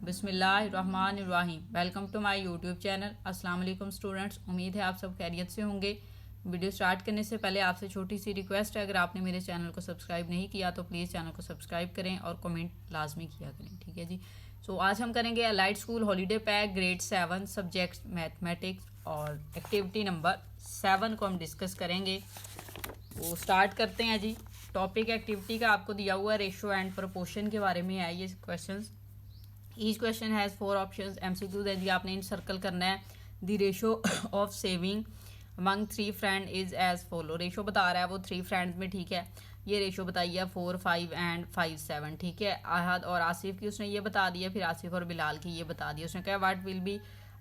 बिस्मिल्लाहिर्रहमानिर्रहीम। Welcome to my YouTube channel. अस्सलाम वालेकुम स्टूडेंट्स, उम्मीद है आप सब खैरियत से होंगे। वीडियो स्टार्ट करने से पहले आपसे छोटी सी रिक्वेस्ट है, अगर आपने मेरे चैनल को सब्सक्राइब नहीं किया तो प्लीज़ चैनल को सब्सक्राइब करें और कमेंट लाजमी किया करें, ठीक है जी। सो आज हम करेंगे allied school holiday pack grade 7 subject mathematics और एक्टिविटी नंबर 7 को हम डिस्कस करेंगे। तो स्टार्ट करते हैं जी। टॉपिक एक्टिविटी का आपको दिया हुआ है रेशो एंड प्रोपोर्शन के बारे में है ये questions. Each question has 4 options. MCQs है जी, आपने इन सर्कल करना है। The ratio of saving among 3 friend is as follow. रेशो बता रहा है वो 3 फ्रेंड्स में, ठीक है। ये रेशो बताई है 4, 5 एंड 5, 7, ठीक है। आहद और आसिफ की उसने ये बता दिया, फिर आसिफ और बिलाल की ये बता दिया। उसने कहा what will be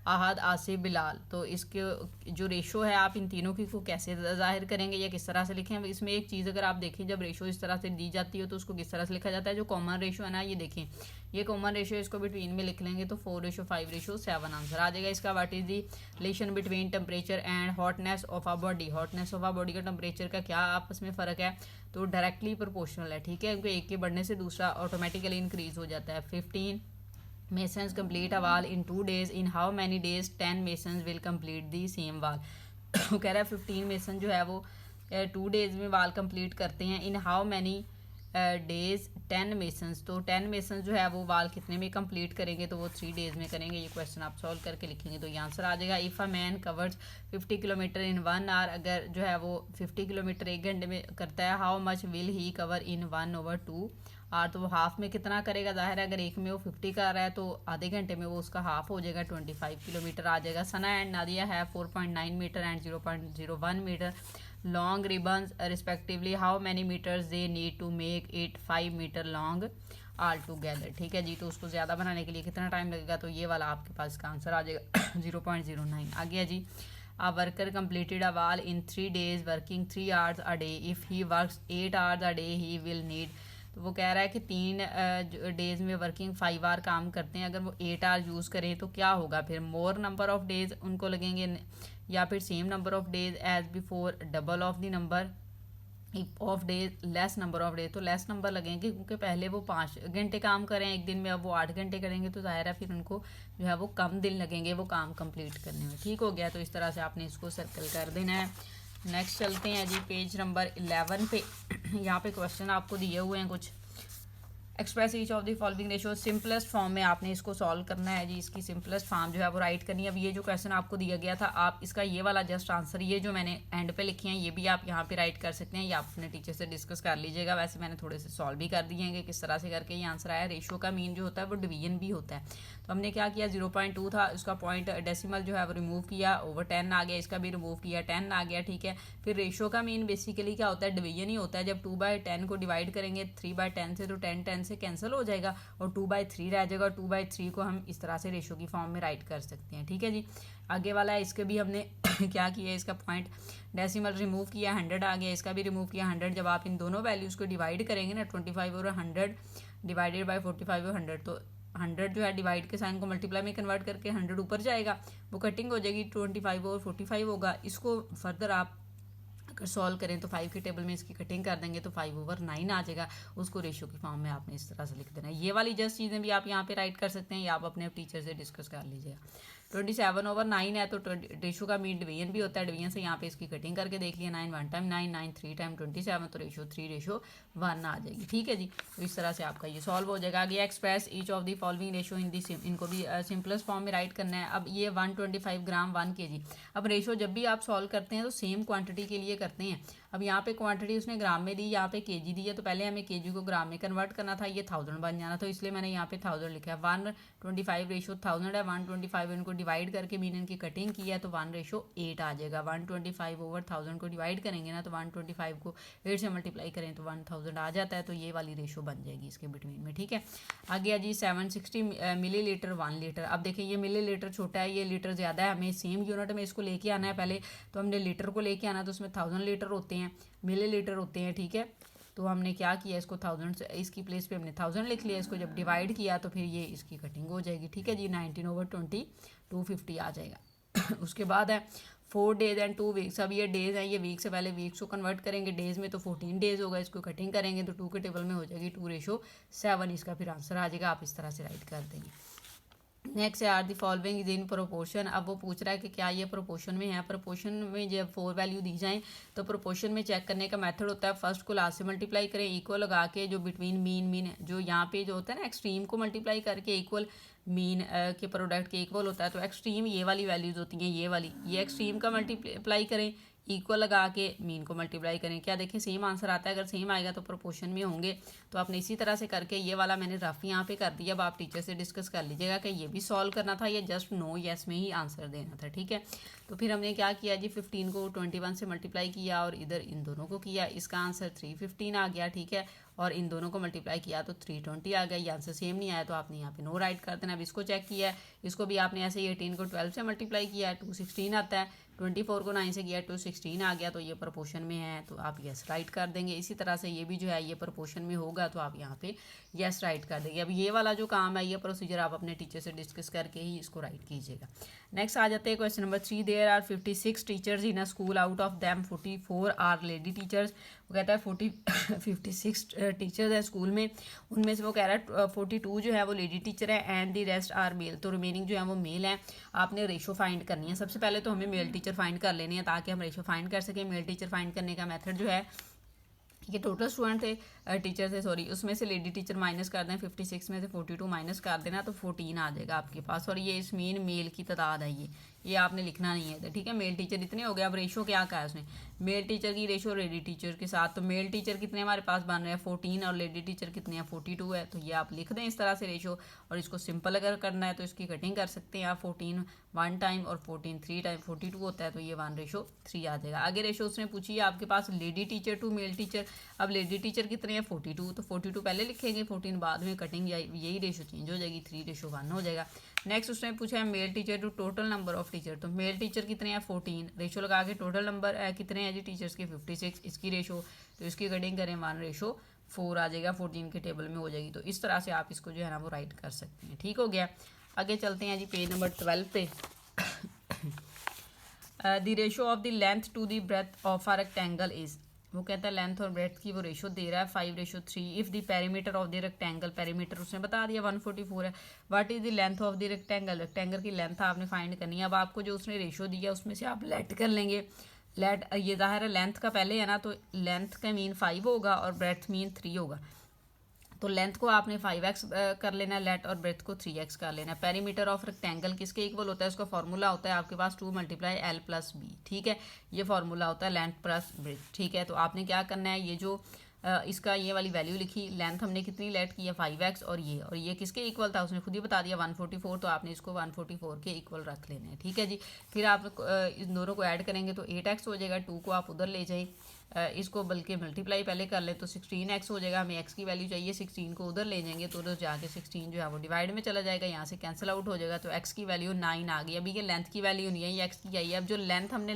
Ahad, Asif, Bilal. तो इसके जो रेशो है आप इन तीनों की को कैसे जाहिर करेंगे या किस तरह से लिखें। इसमें एक चीज़ अगर आप देखें, जब रेशो इस तरह से दी जाती हो तो उसको किस तरह से लिखा जाता है। जो कॉमन रेशो है ना, ये देखें, ये कॉमन रेशो, इसको बिटवीन में लिख लेंगे तो 4:5:7 आंसर आ जाएगा इसका। What is the relation between temperature and hotness of a body. Hotness of a body का टेम्परेचर का क्या आपस में फ़र्क है, तो डायरेक्टली प्रोपोर्शनल है, ठीक है, क्योंकि एक के बढ़ने से दूसरा ऑटोमेटिकली इंक्रीज हो जाता है। 15 masons complete a wall in 2 days. In how many days 10 masons will complete the same wall? वो कह रहा है 15 मेसन जो है वो 2 डेज में वाल कंप्लीट करते हैं। In how many days 10 masons, तो 10 मेसन जो है वो वाल कितने में कंप्लीट करेंगे, तो वो 3 डेज में करेंगे। ये क्वेश्चन आप सॉल्व करके लिखेंगे तो ये आंसर आ जाएगा। If a man covers 50 kilometer in 1 hour, अगर जो है वो 50 किलोमीटर 1 घंटे में करता है, how much will he cover in 1/2 hour, तो वो हाफ में कितना करेगा। जाहिर है अगर एक में वो 50 कर रहा है तो आधे घंटे में वो उसका हाफ हो जाएगा, 25 किलोमीटर आ जाएगा। सना एंड नादिया है 4.9 meter and 0.01 meter long ribbons respectively. How many meters they need to make it 5 meter long all together, ठीक है जी। तो उसको ज़्यादा बनाने के लिए कितना टाइम लगेगा, तो ये वाला आपके पास का आंसर आ जाएगा 0.09 आ गया जी। A worker completed a wall in 3 days working 3 hours a day. If he works 8 hours a day he will need, तो वो कह रहा है कि 3 डेज़ में वर्किंग 5 आवर काम करते हैं, अगर वो 8 आवर यूज़ करें तो क्या होगा फिर। मोर नंबर ऑफ डेज उनको लगेंगे या फिर same number of days as before, double of the number of days, less number of days, तो लेस नंबर लगेंगे क्योंकि पहले वो 5 घंटे काम करें एक दिन में, अब वो 8 घंटे करेंगे तो ज़ाहिर है फिर उनको जो है वो कम दिन लगेंगे वो काम कंप्लीट करने में, ठीक हो गया। तो इस तरह से आपने इसको सर्कल कर देना है। नेक्स्ट चलते हैं जी पेज नंबर 11 पे। यहाँ पे क्वेश्चन आपको दिए हुए हैं कुछ। Express each of the following ratio, simplest form में आपने इसको सॉल्व करना है जी। इसकी सिंपलेस्ट फॉर्म जो है वो राइट करनी है। अब ये जो क्वेश्चन आपको दिया गया था, आप इसका ये वाला जस्ट आंसर, ये जो मैंने एंड पे लिखे हैं ये भी आप यहाँ पे राइट कर सकते हैं या आप अपने टीचर से डिस्कस कर लीजिएगा। वैसे मैंने थोड़े से सॉल्व भी कर दिए हैं कि किस तरह से करके ये आंसर आया। रेशो का मीन जो होता है वो डिवीजन भी होता है, तो हमने क्या किया, 0.2 था, उसका पॉइंट डेसिमल जो है वो रिमूव किया, ओवर 10 आ गया, इसका भी रिमूव किया, 10 आ गया, ठीक है। फिर रेशो का मीन बेसिकली क्या होता है, डिवीजन ही होता है। जब 2/10 को डिवाइड करेंगे 3/10 से तो 10 से कैंसिल हो जाएगा और 2/3 रह जाएगा। 2/3 को हम इस तरह से रेशो की फॉर्म में राइट कर सकते हैं, ठीक है जी। आगे वाला है, इसके भी हमने क्या किया, इसका पॉइंट डेसिमल रिमूव किया, 100 आ गया, इसका भी रिमूव किया 100। जब आप इन दोनों वैल्यूज़ को डिवाइड करेंगे ना, 25 और 100 डिवाइडेड बाई 45 और 100, तो 100 जो है डिवाइड के साइन को मल्टीप्लाई में कन्वर्ट करके 100 ऊपर जाएगा, वो कटिंग हो जाएगी, 25 और 45 होगा। इसको फर्दर आप अगर सॉल्व करें तो 5 के टेबल में इसकी कटिंग कर देंगे तो 5/9 आ जाएगा। उसको रेशो की फॉर्म में आपने इस तरह से लिख देना है। ये वाली जस्ट चीज़ें भी आप यहाँ पे राइट कर सकते हैं या आप अपने टीचर से डिस्कस कर लीजिएगा। 27/9 है तो रेशो का मीन डिवीजन भी होता है। डिवीजन से यहाँ पे इसकी कटिंग करके देख लिया, 9 1 टाइम 9, 9 3 टाइम 27, तो रेशो 3:1 आ जाएगी, ठीक है जी। तो इस तरह से आपका ये सॉल्व हो जाएगा। आगे express each of the following ratio in the, इनको भी सिंपलेस्ट फॉर्म में राइट करना है। अब ये 125 ग्राम 1 kg। अब रेशो जब भी आप सॉल्व करते हैं तो सेम क्वांटिटी के लिए करते हैं। अब यहाँ पे क्वांटिटी उसने ग्राम में दी, यहाँ पे केजी दी है, तो पहले हमें केजी को ग्राम में कन्वर्ट करना था, ये 1000 बन जाना, तो इसलिए मैंने यहाँ पे 1000 लिखा है। 125 रेशो 1000 है, 125 इनको डिवाइड करके मीन इनकी कटिंग की है तो 1:8 आ जाएगा। 125/1000 को डिवाइड करेंगे ना तो 125 को 8 से मल्टीप्लाई करें तो 1000 आ जाता है, तो ये वाली रेशो बन जाएगी इसके बिटवीन में, ठीक है। आगे जी 760 मिलीलीटर 1 लीटर। अब देखिए ये मिलीलीटर छोटा है, ये लीटर ज़्यादा है, हमें सेम यूनिट में इसको लेके आना है। पहले तो हमने लीटर को लेके आना, तो उसमें 1000 लीटर होते हैं, मिलीलीटर होते हैं, ठीक है। तो हमने क्या किया, इसको 1000 से इसकी प्लेस पे हमने 1000 लिख लिया, इसको जब डिवाइड किया तो फिर ये इसकी कटिंग हो जाएगी, ठीक है जी। 19/20 250 आ जाएगा। उसके बाद है 4 डेज एंड 2 वीक्स। अब ये डेज हैं, ये वीक से पहले वीक्स को कन्वर्ट करेंगे डेज में, तो 14 डेज होगा, इसको कटिंग करेंगे तो 2 के टेबल में हो जाएगी 2:7, इसका फिर आंसर आ जाएगा। आप इस तरह से राइट कर देंगे। Next are the following is in proportion. अब वो पूछ रहा है कि क्या ये प्रोपोर्शन में है। प्रोपोर्शन में जब 4 वैल्यू दी जाएं तो प्रोपोर्शन में चेक करने का मेथड होता है, फर्स्ट को लास्ट से मल्टीप्लाई करें, इक्वल लगा के जो बिटवीन मीन जो यहाँ पे जो होता है ना एक्सट्रीम को मल्टीप्लाई करके इक्वल मीन के प्रोडक्ट के इक्वल होता है। तो एक्सट्रीम ये वाली वैल्यूज़ होती हैं, ये वाली, ये एक्सट्रीम का मल्टीप्लाई करें, इक्वल लगा के मीन को मल्टीप्लाई करें। क्या देखें सेम आंसर आता है। अगर सेम आएगा तो प्रोपोर्शन में होंगे। तो आपने इसी तरह से करके ये वाला मैंने रफ यहाँ पे कर दिया। अब आप टीचर से डिस्कस कर लीजिएगा कि ये भी सॉल्व करना था या जस्ट नो यस में ही आंसर देना था, ठीक है। तो फिर हमने क्या किया जी, 15 को 21 से मल्टीप्लाई किया और इधर इन दोनों को किया। इसका आंसर 315 आ गया, ठीक है। और इन दोनों को मल्टीप्लाई किया तो 320 आ गया। ये आंसर सेम नहीं आया तो आपने यहाँ पे नो राइट कर देना। अब इसको चेक किया है, इसको भी आपने ऐसे ही 18 को 12 से मल्टीप्लाई किया है, 216 आता है। 24 को 9 से किया 216 आ गया। तो ये प्रोपोर्शन में है तो आप यस राइट कर देंगे। इसी तरह से ये भी जो है ये प्रोपोर्शन में होगा तो आप यहाँ पे यस राइट कर देंगे। अब ये वाला जो काम है ये प्रोसीजर आप अपने टीचर से डिस्कस करके ही इसको राइट कीजिएगा। नेक्स्ट आ जाते हैं question number 3। There are 56 teachers in a school, out of them 44 are lady teachers. वो कहता है 56 टीचर्स हैं स्कूल में, उनमें से वो कह रहा है 42 जो है वो लेडी टीचर है and the rest are male. तो रिमेनिंग जो है वो मेल है। आपने रेशो फाइंड करनी है। सबसे पहले तो हमें मेल टीचर फाइंड कर लेनी है ताकि हम रेशो फाइंड कर सकें। मेल टीचर फाइंड करने का मेथड जो है कि टोटल स्टूडेंट थे, टीचर थे सॉरी, उसमें से लेडी टीचर माइनस कर दें, 56 में से 42 माइनस कर देना तो 14 आ जाएगा आपके पास। और ये इस मीन मेल की तादाद है, ये आपने लिखना नहीं है, ठीक है। मेल टीचर इतने हो गए। अब रेशो क्या कहा है उसने, मेल टीचर की रेशो लेडी टीचर के साथ। तो मेल टीचर कितने हमारे पास बन रहे हैं 14 और लेडी टीचर कितने हैं 42 है। तो ये आप लिख दें इस तरह से रेशो। और इसको सिंपल अगर करना है तो इसकी कटिंग कर सकते हैं आप। 14 1 टाइम और 14 3 टाइम 42 होता है तो ये 1:3 आ जाएगा। आगे रेशो उसने पूछी है आपके पास lady teacher to male teacher. अब लेडी टीचर कितने हैं 42, तो 42 पहले लिखेंगे, 14 बाद में कटिंग, यही रेशो चेंज हो जाएगी, 3:1 हो जाएगा। नेक्स्ट उसने पूछा है male teacher to total number of teacher. तो मेल टीचर कितने हैं 14, रेशो लगा के टोटल नंबर कितने हैं जी टीचर्स के 56, इसकी रेशो, तो इसकी कटिंग करें 1:4 आ जाएगा, 14 के टेबल में हो जाएगी। तो इस तरह से आप इसको जो है ना वो राइट कर सकते हैं। ठीक हो गया। आगे चलते हैं जी पेज नंबर 12 पे। The ratio of the length to the breadth of a rectangle is. वो कहता है लेंथ और ब्रेथ की वो रेशो दे रहा है 5:3। If the perimeter of the rectangle, perimeter उसने बता दिया 144 है। What is the length of the rectangle, rectangle की लेंथ आपने फाइंड करनी है। अब आपको जो उसने रेशो दिया उसमें से आप लेट कर लेंगे। लेट ये ज़ाहिर है लेंथ का पहले है ना, तो लेंथ का मीन 5 होगा और ब्रेथ मीन 3 होगा। तो लेंथ को आपने 5x कर लेना, लेट और ब्रेथ को 3x कर लेना। पेरीमीटर ऑफ रेक्टेंगल किसके इक्वल होता है, उसका फॉर्मूला होता है आपके पास 2 × L + B। ठीक है, ये फॉर्मूला होता है लेंथ प्लस ब्रेथ। ठीक है, तो आपने क्या करना है, ये जो इसका ये वाली वैल्यू लिखी, लेंथ हमने कितनी लेट की है 5x, और ये किसके इक्वल था उसने खुद ही बता दिया 144, तो आपने इसको 144 के इक्वल रख लेना है। ठीक है जी। फिर आप इन दोनों को ऐड करेंगे तो 8x हो जाएगा, 2 को आप उधर ले जाएं, इसको बल्कि मल्टीप्लाई पहले कर ले तो 16x हो जाएगा। हमें x की वैल्यू चाहिए, 16 को उधर ले जाएंगे तो उधर जाके 16 जो है वो डिवाइड में चला जाएगा, यहाँ से कैंसिल आउट हो जाएगा। तो x की वैल्यू 9 आ गई। अभी ये लेंथ की वैल्यू नहीं है, ये x की आई है। अब जो लेंथ हमने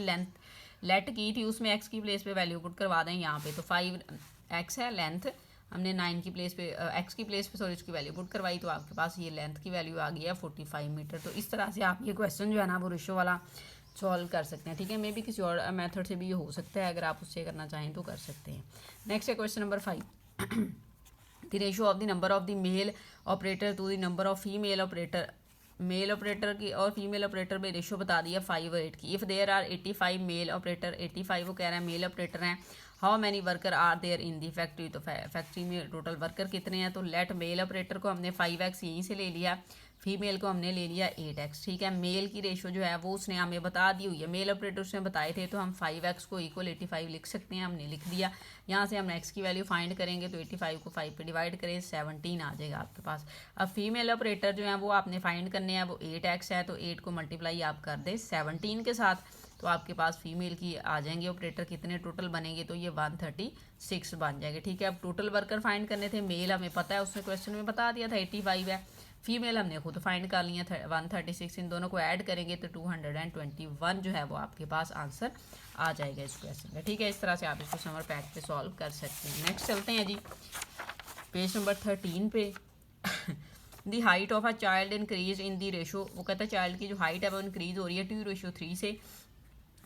लेट की थी उसमें x की प्लेस पे वैल्यू पुट करवा दें यहाँ पे। तो 5x है लेंथ, हमने 9 की प्लेस पे x की प्लेस पे सॉरी उसकी वैल्यू पुट करवाई, तो आपके पास ये लेंथ की वैल्यू आ गई है 45 मीटर। तो इस तरह से आप ये क्वेश्चन जो है ना वो रेशो वाला सॉल्व कर सकते हैं। ठीक है, मे भी किसी और मेथड से भी ये हो सकता है, अगर आप उससे करना चाहें तो कर सकते हैं। नेक्स्ट है question number 5। The ratio of the number of the male operator to the number of female operator. Male operator की और फीमेल ऑपरेटर में रेशो बता दिया 5 और 8 की। If there are 85 male operator, 85 वो कह रहा है मेल ऑपरेटर हैं। How many worker are there in the factory, तो फैक्ट्री में टोटल वर्कर कितने हैं। तो लेट मेल ऑपरेटर को हमने 5x यहीं से ले लिया, फीमेल को हमने ले लिया 8x। ठीक है, मेल की रेशो जो है वो उसने हमें बता दी हुई है, मेल ऑपरेटर उसने बताए थे, तो हम 5x को इक्वल 85 लिख सकते हैं, हमने लिख दिया। यहाँ से हम x की वैल्यू फाइंड करेंगे तो 85 को 5 पे डिवाइड करें 17 आ जाएगा आपके पास। अब फीमेल ऑपरेटर जो है वो आपने फाइंड करने हैं, वो 8x है, तो 8 को मल्टीप्लाई आप कर दें 17 के साथ, तो आपके पास फीमेल की आ जाएंगे ऑपरेटर कितने टोटल बनेंगे, तो ये 136 बन जाएंगे। ठीक है, अब टोटल वर्कर फाइंड करने थे, मेल हमें पता है उसने क्वेश्चन में बता दिया था 85 है, फीमेल हमने खुद फाइंड कर लिया 136, इन दोनों को ऐड करेंगे तो 221 जो है वो आपके पास आंसर आ जाएगा इस क्वेश्चन का। ठीक है, इस तरह से आप इसको समर पैक पे सॉल्व कर सकते हैं। नेक्स्ट चलते हैं जी पेज नंबर 13 पे। दी height of a child increase in the ratio, वो कहता है चाइल्ड की जो हाइट है वो इंक्रीज हो रही है 2:3 से।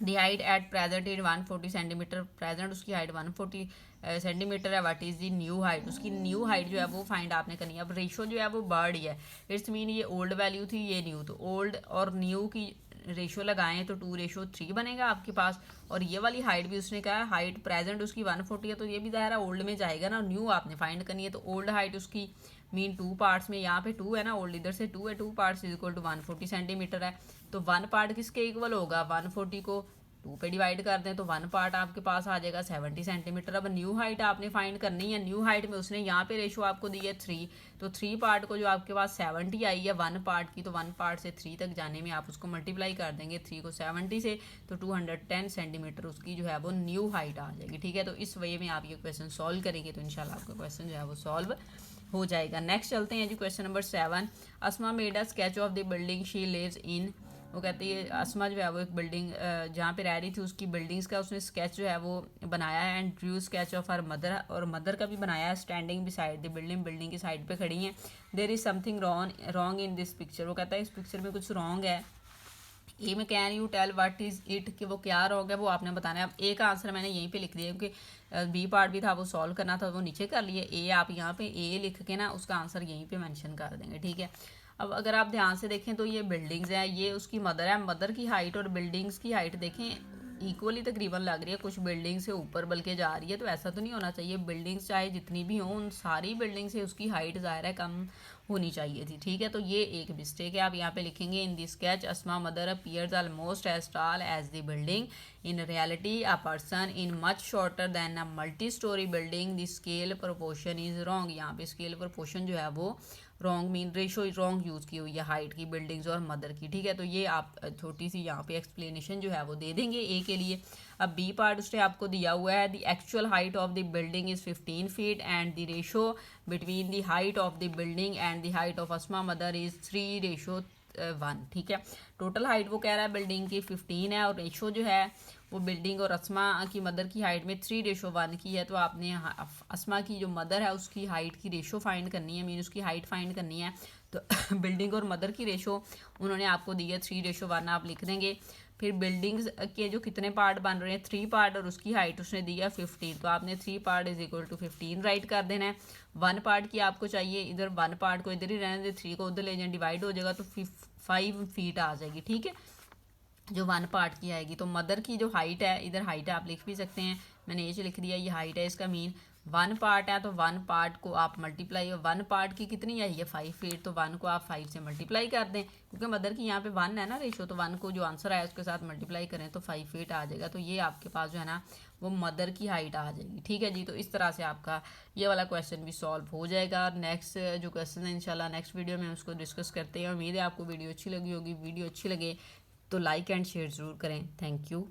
दी height at present is 140 centimetre, present उसकी हाइट 140 सेंटीमीटर है, what is the new height, उसकी न्यू हाइट जो है वो फाइंड आपने करनी है। अब रेशो जो है वो बर्ड ही है, इट्स मीन ये ओल्ड वैल्यू थी, ये न्यू, तो ओल्ड और न्यू की रेशो लगाएं तो 2:3 बनेगा आपके पास। और ये वाली हाइट भी उसने कहा है, हाइट प्रेजेंट उसकी 140 है, तो ये भी ज़ाहिर है ओल्ड में जाएगा ना, न्यू आपने फाइंड करनी है। तो ओल्ड हाइट उसकी मीन 2 पार्ट्स में, यहाँ पे 2 है ना, ओल्ड इधर से 2 है, 2 parts is equal to 140 centimeter है। तो 1 पार्ट किसके इक्वल होगा, 140 को 2 पे डिवाइड कर दें तो 1 पार्ट आपके पास आ जाएगा 70 सेंटीमीटर। अब न्यू हाइट आपने फाइंड करनी है, न्यू हाइट में उसने यहाँ पे रेशो आपको दी है 3, तो 3 पार्ट को जो आपके पास 70 आई है 1 पार्ट की, तो 1 पार्ट से 3 तक जाने में आप उसको मल्टीप्लाई कर देंगे 3 को 70 से, तो 210 सेंटीमीटर उसकी जो है वो न्यू हाइट आ जाएगी। ठीक है, तो इस वे में आप ये क्वेश्चन सॉल्व करेंगे तो इंशाल्लाह आपका क्वेश्चन जो है वो सॉल्व हो जाएगा। नेक्स्ट चलते हैं जी, question number 7। Asma made a sketch of the building she lives in. वो कहती है अस्मा जो है वो एक बिल्डिंग जहाँ पे रह रही थी उसकी बिल्डिंग्स का उसने स्केच जो है वो बनाया है, and drew sketch of her mother, और मदर का भी बनाया है, standing beside the building, building की साइड पे खड़ी हैं। There is something wrong in this picture. वो कहता है इस पिक्चर में कुछ रॉन्ग है। ए में can you tell what is it, कि वो क्या रॉन्ग है वो आपने बताना है। अब ए का आंसर मैंने यहीं पे लिख दिया क्योंकि बी पार्ट भी था वो सॉल्व करना था, वो नीचे कर लिए। ए आप यहाँ पे ए लिख के ना उसका आंसर यहीं पे मेंशन कर देंगे। ठीक है, अब अगर आप ध्यान से देखें तो ये बिल्डिंग्स हैं, ये उसकी मदर है, मदर की हाइट और बिल्डिंग्स की हाइट देखें इक्वली तकरीबन लग रही है, कुछ बिल्डिंग से ऊपर बल्कि जा रही है, तो ऐसा तो नहीं होना चाहिए। बिल्डिंग्स चाहे जितनी भी हों उन सारी बिल्डिंग से उसकी हाइट ज़ाहिर है कम होनी चाहिए थी। ठीक है, तो ये एक मिस्टेक है। आप यहाँ पे लिखेंगे in this sketch Asma mother appears almost as tall as the building, in reality a person in much shorter than a multi storey building, the scale proportion is wrong. यहाँ पे स्केल प्रोपोर्शन जो है वो wrong mean ratio wrong use की हुई है height की, buildings और मदर की। ठीक है, तो ये आप छोटी सी यहाँ पे एक्सप्लेनेशन जो है वो दे देंगे ए के लिए। अब बी पार्ट उसने आपको दिया हुआ है, the actual height of the building is 15 feet and the ratio between the height of the building and the height of Asma mother is 3:1। ठीक है, टोटल हाइट वो कह रहा है बिल्डिंग की 15 है, और रेशो जो है वो बिल्डिंग और अस्मा की मदर की हाइट में 3:1 की है। तो आपने अस्मा की जो मदर है उसकी हाइट की रेशो फाइंड करनी है, मीन उसकी हाइट फाइंड करनी है। तो बिल्डिंग और मदर की रेशो उन्होंने आपको दी है 3:1, आप लिख देंगे। फिर बिल्डिंग्स के जो कितने पार्ट बन रहे हैं 3 पार्ट, और उसकी हाइट उसने दी है 15, तो आपने 3 part is equal to 15 write कर देना है। 1 पार्ट की आपको चाहिए, इधर 1 पार्ट को इधर ही रहने दे, 3 को उधर ले जाए, डिवाइड हो जाएगा तो 5 फीट आ जाएगी। ठीक है, जो 1 पार्ट की आएगी। तो मदर की जो हाइट है, इधर हाइट है आप लिख भी सकते हैं, मैंने ये लिख दिया, ये हाइट है, इसका मीन 1 पार्ट है, तो 1 पार्ट को आप मल्टीप्लाई, 1 पार्ट की कितनी है ये 5 फीट, तो 1 को आप 5 से मल्टीप्लाई कर दें, क्योंकि मदर की यहाँ पे 1 है ना रेशो, तो 1 को जो आंसर आया उसके साथ मल्टीप्लाई करें तो 5 फीट आ जाएगा। तो ये आपके पास जो है ना वो मदर की हाइट आ जाएगी। ठीक है जी, तो इस तरह से आपका ये वाला क्वेश्चन भी सॉल्व हो जाएगा। और नेक्स्ट जो क्वेश्चन है इंशाल्लाह नेक्स्ट वीडियो में उसको डिस्कस करते हैं। उम्मीद है आपको वीडियो अच्छी लगी होगी। वीडियो अच्छी लगे तो लाइक एंड शेयर ज़रूर करें। Thank you.